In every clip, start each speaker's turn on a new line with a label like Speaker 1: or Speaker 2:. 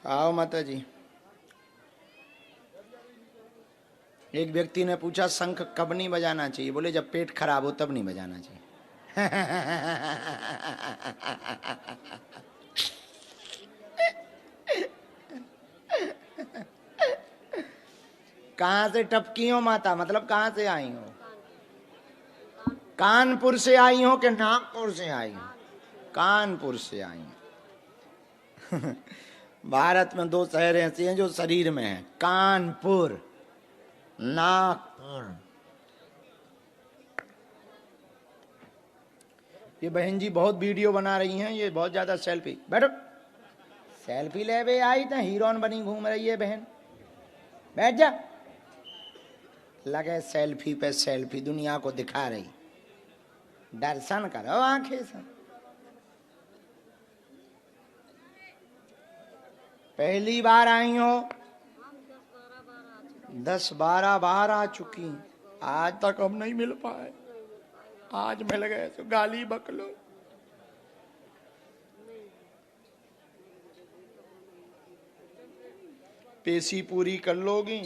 Speaker 1: आओ माता जी। एक व्यक्ति ने पूछा शंख कब नहीं बजाना चाहिए? बोले जब पेट खराब हो तब नहीं बजाना चाहिए। कहां से टपकी हो माता? मतलब कहां से आई हो? कानपुर से आई हो कि नागपुर से आई हो? कानपुर से आई हो। भारत में दो शहर ऐसे हैं जो शरीर में है, कानपुर, नागपुर। ये बहन जी बहुत वीडियो बना रही हैं, ये बहुत ज्यादा सेल्फी। बैठो, सेल्फी ले बे आई तो हीरोइन बनी घूम रही है बहन। बैठ जा। लगे सेल्फी पे सेल्फी, दुनिया को दिखा रही। दर्शन करो आंखें से। पहली बार आई हो? 10-12 बार आ चुकी। आज तक हम नहीं मिल पाए, आज मिल गए तो गाली बकलो। पेशी पूरी कर लोगी?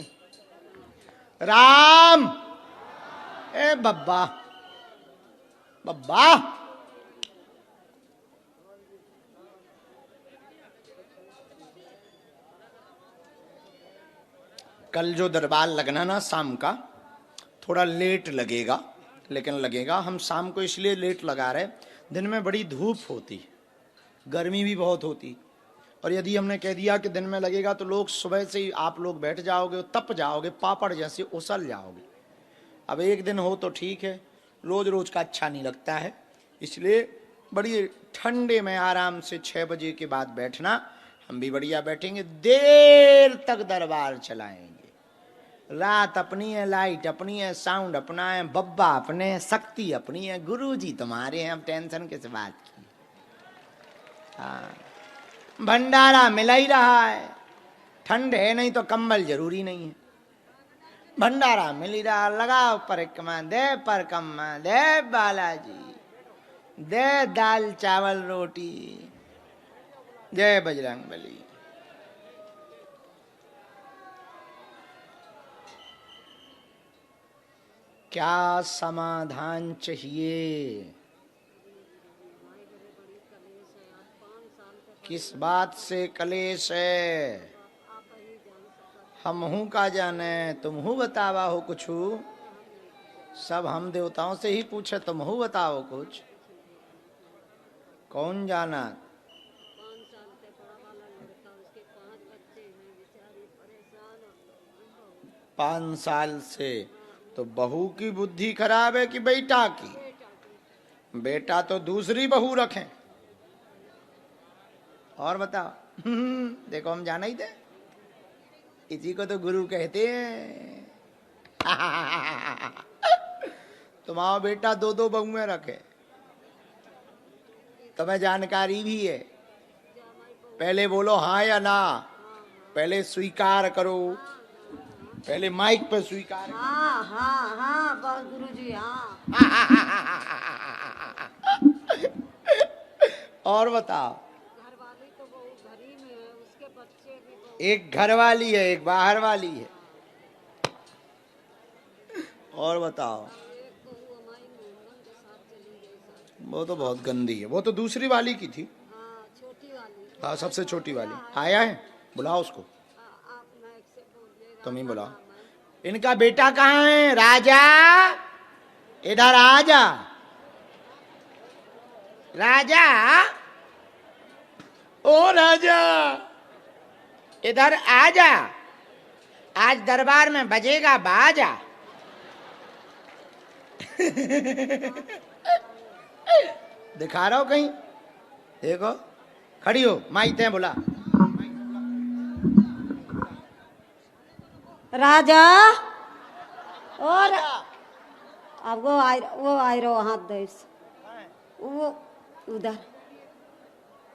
Speaker 1: राम ए बब्बा, बब्बा कल जो दरबार लगना ना शाम का, थोड़ा लेट लगेगा, लेकिन लगेगा। हम शाम को इसलिए लेट लगा रहे, दिन में बड़ी धूप होती, गर्मी भी बहुत होती, और यदि हमने कह दिया कि दिन में लगेगा तो लोग सुबह से ही आप लोग बैठ जाओगे, तप जाओगे, पापड़ जैसे उसल जाओगे। अब एक दिन हो तो ठीक है, रोज रोज का अच्छा नहीं लगता है। इसलिए बड़ी ठंडे में आराम से 6 बजे के बाद बैठना। हम भी बढ़िया बैठेंगे, देर तक दरबार चलाएंगे। रात अपनी है, लाइट अपनी है, साउंड अपना है, बब्बा अपने, शक्ति अपनी है, गुरुजी तुम्हारे हैं। हम टेंशन किस बात की? हाँ, भंडारा मिला ही रहा है। ठंड है नहीं तो कंबल जरूरी नहीं है, भंडारा मिल ही रहा। लगाओ परिक्रमा, दे परिक्रमा, दे बालाजी, दे दाल चावल रोटी, जय बजरंग बली। क्या समाधान चाहिए? किस बात से कलेश है? हम हूं का जाने, तुम हूँ बतावा हो कुछ। सब हम देवताओं से ही पूछे, तुम हूँ बताओ कुछ। कौन जाना? 5 साल से तो बहू की बुद्धि खराब है कि बेटा की? बेटा तो दूसरी बहू रखें। और बताओ। देखो हम जाना ही थे, इसी को तो गुरु कहते हैं। तुम्हारा बेटा 2-2 बहुएं रखे, तुम्हें जानकारी भी है। पहले बोलो हाँ या ना, पहले स्वीकार करो, पहले माइक पे स्वीकार करो।
Speaker 2: हाँ हाँ हाँ बस गुरुजी हाँ।
Speaker 1: और बताओ।
Speaker 2: घरवाली तो बहुत घर ही में है, उसके बच्चे भी बहुत।
Speaker 1: एक घर वाली है, एक बाहर वाली है। और बताओ।
Speaker 2: एक बहू हमारी मोहन के साथ चली गई।
Speaker 1: वो तो बहुत गंदी है, वो तो दूसरी वाली की थी।
Speaker 2: हाँ छोटी वाली।
Speaker 1: हाँ सबसे छोटी वाली। आया है, बुलाओ उसको।
Speaker 2: आप माइक से बोलिएगा।
Speaker 1: तुम ही बुलाओ। इनका बेटा कहाँ है? राजा, इधर आ जा। राजा, ओ राजा, इधर आ जा। आज दरबार में बजेगा बाजा। दिखा रहा हो कहीं? देखो, खड़ी हो, माई ते बुला।
Speaker 2: राजा और अब वो आई रहो हाथ दे वो उधर।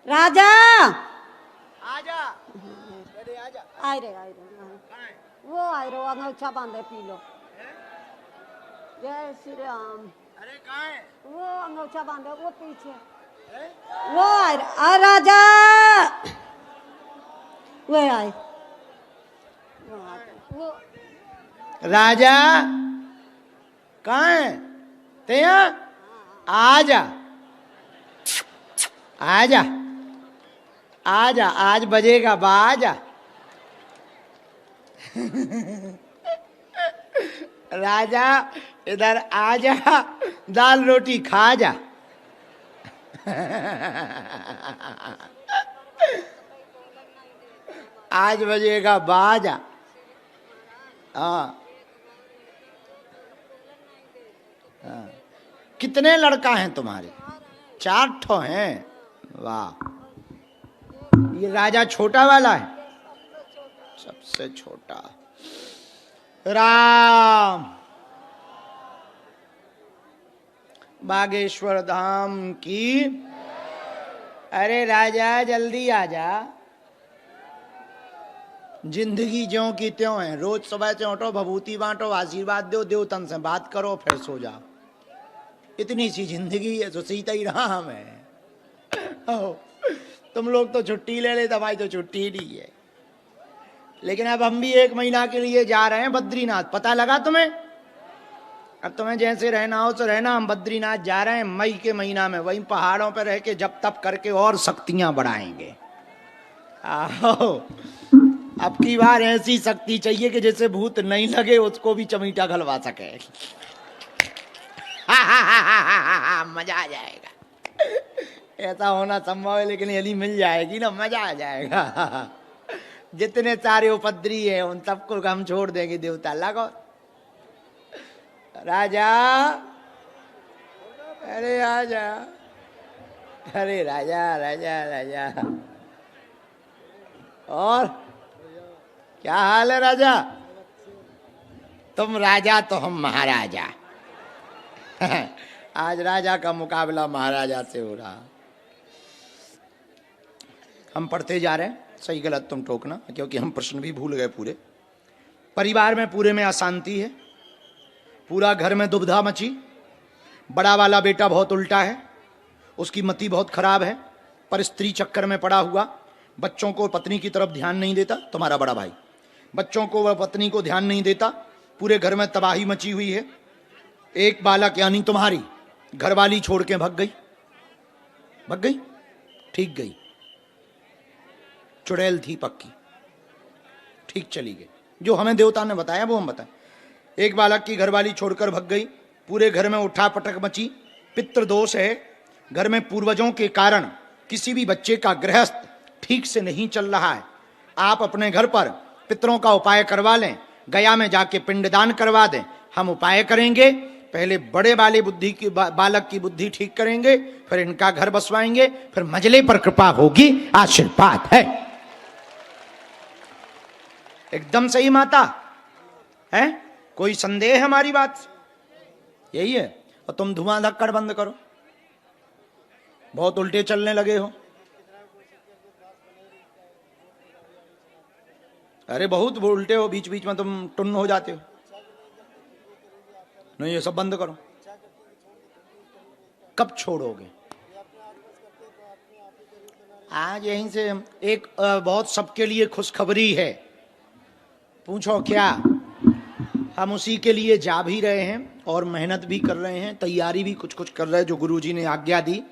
Speaker 2: राजा
Speaker 1: आजा, आजा।
Speaker 2: आई रहे वो आई रहो, अंगूठा बांधे पी लो। जय श्री राम।
Speaker 1: अरे कहाँ है
Speaker 2: वो? अंगूठा बांधे वो पीछे। वो आई रहा राजा, सुबह आए वो
Speaker 1: राजा कहाँ है ते यहाँ? आजा आजा आजा, आज बजेगा बाजा। राजा इधर आजा, दाल रोटी खा जा। आज बजेगा बाजा। हाँ, कितने लड़का हैं तुम्हारे? 4 ठो हैं। वाह, ये राजा छोटा वाला है, सबसे छोटा। राम बागेश्वर धाम की। अरे राजा जल्दी आजा, जिंदगी ज्यों की त्यों है। रोज सुबह से उठो, भभूति बांटो, आशीर्वाद दो, देवतन से बात करो, फिर सो जाओ। इतनी सी जिंदगी है, तो सीता ही राम है। तुम लोग तो छुट्टी ले लेते, भाई तो छुट्टी नहीं है। लेकिन अब हम भी 1 महीना के लिए जा रहे हैं बद्रीनाथ, पता लगा तुम्हें? अब तुम्हें जैसे रहना हो तो रहना, हम बद्रीनाथ जा रहे हैं मई के महीना में। वहीं पहाड़ों पर रह के जब तप करके और शक्तियां बढ़ाएंगे। आओ, अब की बार ऐसी शक्ति चाहिए कि जैसे भूत नहीं लगे, उसको भी चमीटा घलवा सके। मजा आ जाएगा। ऐसा होना संभव है, लेकिन यदि मिल जाएगी ना, मजा आ जाएगा। जितने सारे उपद्री है उन सबको हम छोड़ देंगे। देवता लगो। राजा, अरे आजा, अरे राजा राजा राजा। और क्या हाल है राजा? तुम राजा तो हम महाराजा। आज राजा का मुकाबला महाराजा से हो रहा। हम पढ़ते जा रहे हैं, सही गलत तुम टोकना, क्योंकि हम प्रश्न भी भूल गए पूरे। परिवार में पूरे में अशांति है, पूरा घर में दुविधा मची। बड़ा वाला बेटा बहुत उल्टा है, उसकी मति बहुत खराब है, पर स्त्री चक्कर में पड़ा हुआ। बच्चों को पत्नी की तरफ ध्यान नहीं देता। तुम्हारा बड़ा भाई बच्चों को, वह पत्नी को ध्यान नहीं देता। पूरे घर में तबाही मची हुई है। एक बालक यानी तुम्हारी घरवाली छोड़ के भाग गई। भाग गई, ठीक गई, चुड़ैल थी पक्की, ठीक चली गई। जो हमें देवता ने बताया वो हम बताएं। एक बालक की घरवाली छोड़कर भाग गई। पूरे घर में उठा पटक मची। पितृदोष है घर में, पूर्वजों के कारण किसी भी बच्चे का गृहस्थ ठीक से नहीं चल रहा है। आप अपने घर पर पितरों का उपाय करवा लें, गया में जाके पिंडदान करवा दें। हम उपाय करेंगे, पहले बड़े वाले बुद्धि की बालक की बुद्धि ठीक करेंगे, फिर इनका घर बसवाएंगे, फिर मजले पर कृपा होगी। आशीर्वाद है। एकदम सही माता है, कोई संदेह है हमारी बात से? यही है। और तुम धुआं धक्कड़ बंद करो, बहुत उल्टे चलने लगे हो। अरे बहुत उल्टे हो, बीच बीच में तुम टुन्न हो जाते हो। नहीं, ये सब बंद करो। कब छोड़ोगे? आज यहीं से एक बहुत सबके लिए खुशखबरी है। पूछो क्या? हम उसी के लिए जा भी रहे हैं और मेहनत भी कर रहे हैं, तैयारी भी कुछ कुछ कर रहे हैं, जो गुरुजी ने आज्ञा दी।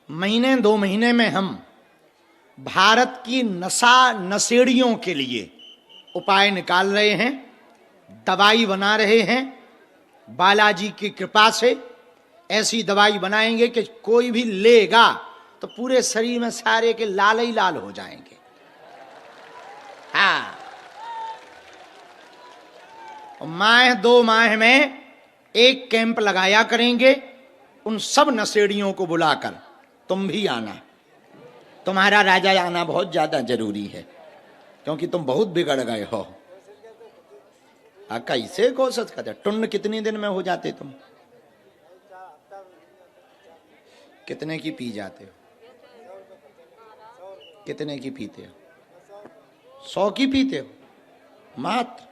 Speaker 1: महीने 2 महीने में हम भारत की नशेड़ियों के लिए उपाय निकाल रहे हैं, दवाई बना रहे हैं। बालाजी की कृपा से ऐसी दवाई बनाएंगे कि कोई भी लेगा तो पूरे शरीर में सारे के लाल ही लाल हो जाएंगे। हाँ, माह 2 माह में एक कैंप लगाया करेंगे, उन सब नशेड़ियों को बुलाकर। तुम भी आना, तुम्हारा राजा आना बहुत ज्यादा जरूरी है, क्योंकि तुम बहुत बिगड़ गए हो। कैसे कोशिश करते? टुन्न कितने दिन में हो जाते तुम? कितने की पी जाते हो? कितने की पीते हो? 100 की पीते हो मात्र?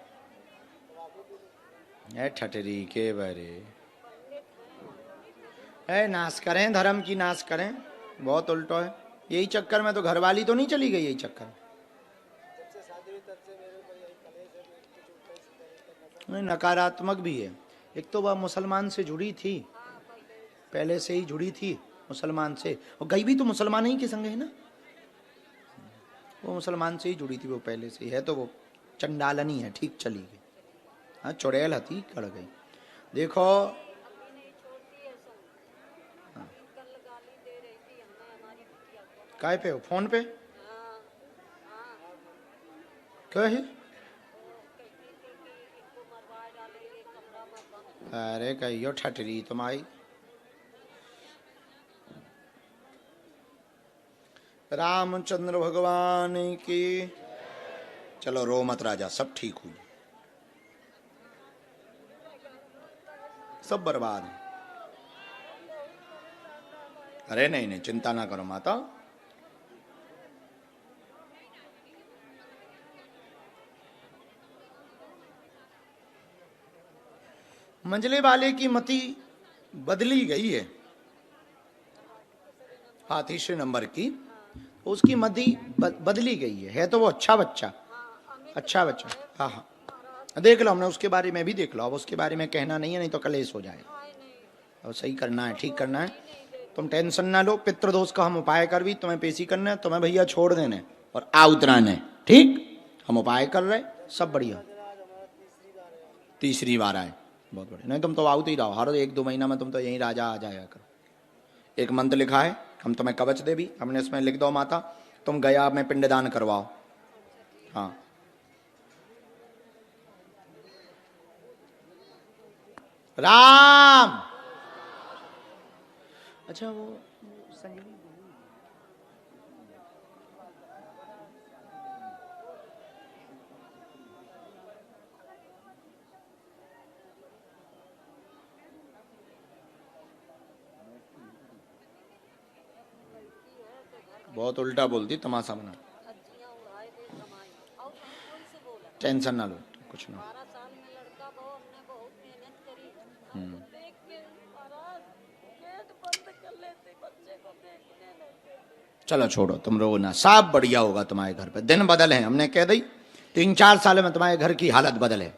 Speaker 1: ठटरी के बरे है, नाश करें, धर्म की नाश करें। बहुत उल्टो है। यही चक्कर में तो घरवाली तो नहीं चली गई, यही चक्कर। नहीं, नकारात्मक भी है। एक तो वह मुसलमान से जुड़ी थी, पहले से ही जुड़ी थी मुसलमान से, और गई भी तो मुसलमान ही के संग है ना, वो मुसलमान से ही जुड़ी थी, वो पहले से ही है, तो वो चंडालनी है, ठीक चली गई। हाँ, चुड़ैल हती कड़ गई। देखो काय पे हो, फोन पे क्या है? अरे कहियो ठटरी तुम्हारी। रामचंद्र भगवान की। चलो रो मत राजा, सब ठीक हुई, सब बर्बाद है। अरे नहीं नहीं, चिंता ना करो माता। मंजले वाले की मति बदली गई है, हाँ, तीसरे नंबर की, उसकी मति बदली गई है तो वो अच्छा बच्चा, अच्छा बच्चा। हाँ हाँ, देख लो, हमने उसके बारे में भी देख लो, अब उसके बारे में कहना नहीं है, नहीं तो कलेश हो जाएगा। अब सही करना है, ठीक करना है, तुम टेंशन ना लो। पितृदोष का हम उपाय कर भी तुम्हें पेशी करना है, तुम्हें भैया छोड़ देने और आ उतराने, ठीक, हम उपाय कर रहे, सब बढ़िया। तीसरी बार आए, बहुत बढ़िया। नहीं, तुम तो आउट ही रहो, हर 1-2 महीना में तुम तो यहीं राजा आ जाया करो। एक मंत्र लिखा है, हम तुम्हें कवच दे भी, हमने इसमें लिख दो माता, तुम गया में पिंडदान करवाओ। हाँ, राम। अच्छा, वो संजीवनी बहुत उल्टा बोलती, तमाशा बना। टेंशन ना लो, कुछ ना। चलो छोड़ो, तुम रो ना, सब बढ़िया होगा तुम्हारे घर पे। दिन बदल है, हमने कह दी 3-4 साल में तुम्हारे घर की हालत बदल है।